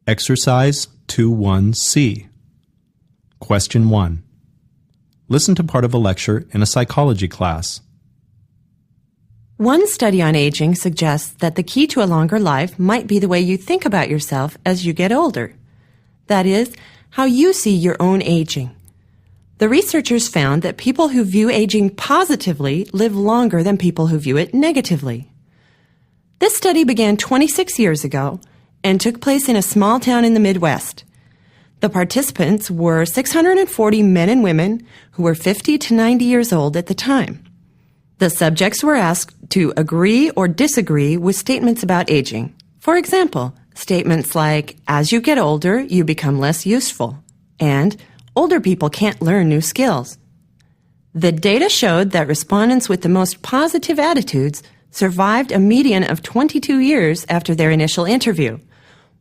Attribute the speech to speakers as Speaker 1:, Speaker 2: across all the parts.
Speaker 1: Exercise 2-1C. Question 1. Listen to part of a lecture in a psychology class.
Speaker 2: One study on aging suggests that the key to a longer life might be the way you think about yourself as you get older. That is, how you see your own aging. The researchers found that people who view aging positively live longer than people who view it negatively. This study began 26 years ago and took place in a small town in the Midwest. The participants were 640 men and women who were 50 to 90 years old at the time. The subjects were asked to agree or disagree with statements about aging. For example, statements like, as you get older, you become less useful, and older people can't learn new skills. The data showed that respondents with the most positive attitudes survived a median of 22 years after their initial interview,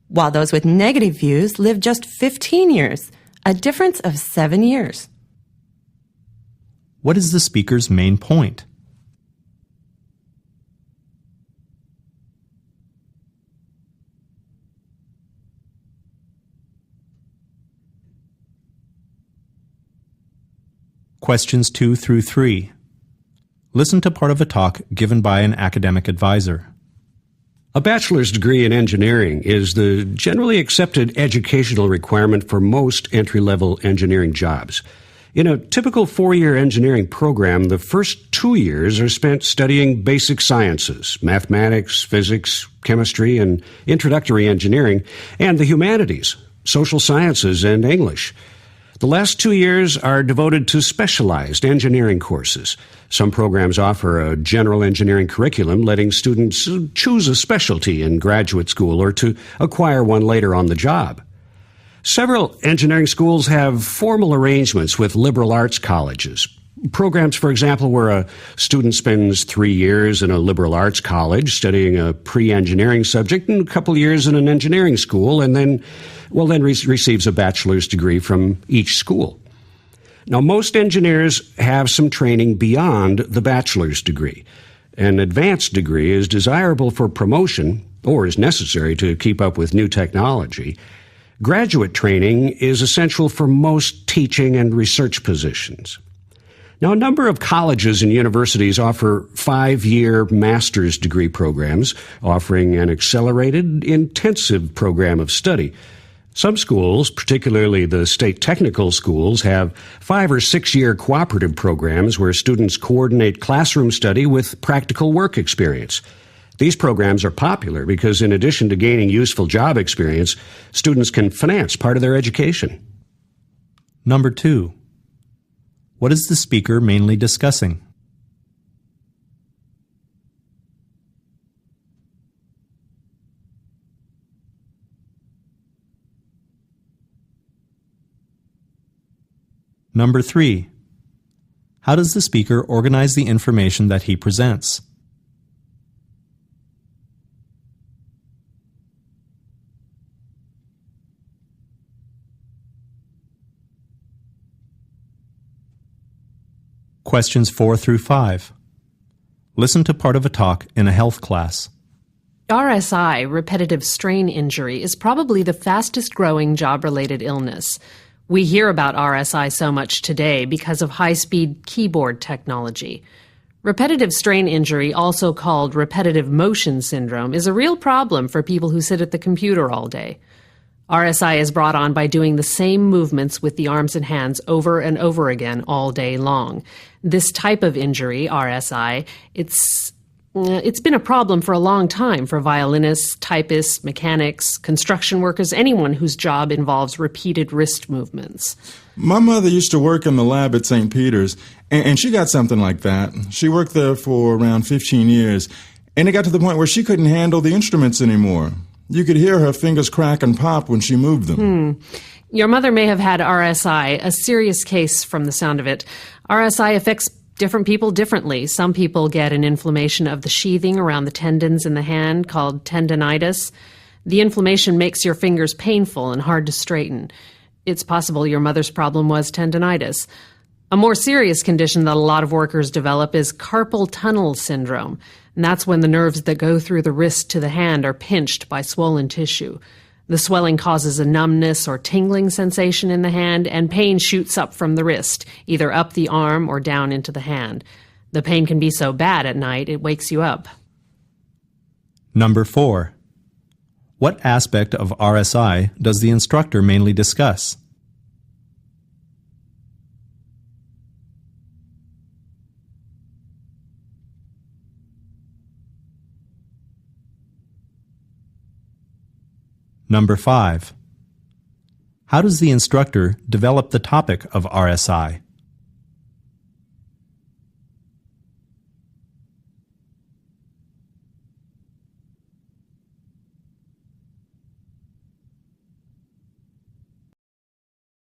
Speaker 2: while those with negative views lived just 15 years, a difference of 7 years.
Speaker 1: What is the speaker's main point? Questions 2 through 3. Listen to part of a talk given by an academic advisor.
Speaker 3: A bachelor's degree in engineering is the generally accepted educational requirement for most entry-level engineering jobs. In a typical 4-year engineering program, the first 2 years are spent studying basic sciences, mathematics, physics, chemistry, and introductory engineering, and the humanities, social sciences, and English. The last 2 years are devoted to specialized engineering courses. Some programs offer a general engineering curriculum, letting students choose a specialty in graduate school or to acquire one later on the job. Several engineering schools have formal arrangements with liberal arts colleges. Programs, for example, where a student spends 3 years in a liberal arts college studying a pre-engineering subject and a couple years in an engineering school and then receives a bachelor's degree from each school. Now, most engineers have some training beyond the bachelor's degree. An advanced degree is desirable for promotion or is necessary to keep up with new technology. Graduate training is essential for most teaching and research positions. Now, a number of colleges and universities offer 5-year master's degree programs, offering an accelerated, intensive program of study. Some schools, particularly the state technical schools, have 5 or 6-year cooperative programs where students coordinate classroom study with practical work experience. These programs are popular because in addition to gaining useful job experience, students can finance part of their education.
Speaker 1: Number 2. What is the speaker mainly discussing? Number 3. How does the speaker organize the information that he presents? Questions 4 through 5. Listen to part of a talk in a health class.
Speaker 4: RSI, repetitive strain injury, is probably the fastest growing job-related illness. We hear about RSI so much today because of high-speed keyboard technology. Repetitive strain injury, also called repetitive motion syndrome, is a real problem for people who sit at the computer all day. RSI is brought on by doing the same movements with the arms and hands over and over again all day long. This type of injury, RSI, it's been a problem for a long time for violinists, typists, mechanics, construction workers, anyone whose job involves repeated wrist movements.
Speaker 5: My mother used to work in the lab at St. Peter's, and she got something like that. She worked there for around 15 years, and it got to the point where she couldn't handle the instruments anymore. You could hear her fingers crack and pop when she moved them.
Speaker 4: Your mother may have had RSI, a serious case from the sound of it. RSI affects different people differently. Some people get an inflammation of the sheathing around the tendons in the hand called tendinitis. The inflammation makes your fingers painful and hard to straighten. It's possible your mother's problem was tendinitis. A more serious condition that a lot of workers develop is carpal tunnel syndrome, and that's when the nerves that go through the wrist to the hand are pinched by swollen tissue. The swelling causes a numbness or tingling sensation in the hand, and pain shoots up from the wrist, either up the arm or down into the hand. The pain can be so bad at night it wakes you up.
Speaker 1: Number 4. What aspect of RSI does the instructor mainly discuss? Number 5. How does the instructor develop the topic of RSI?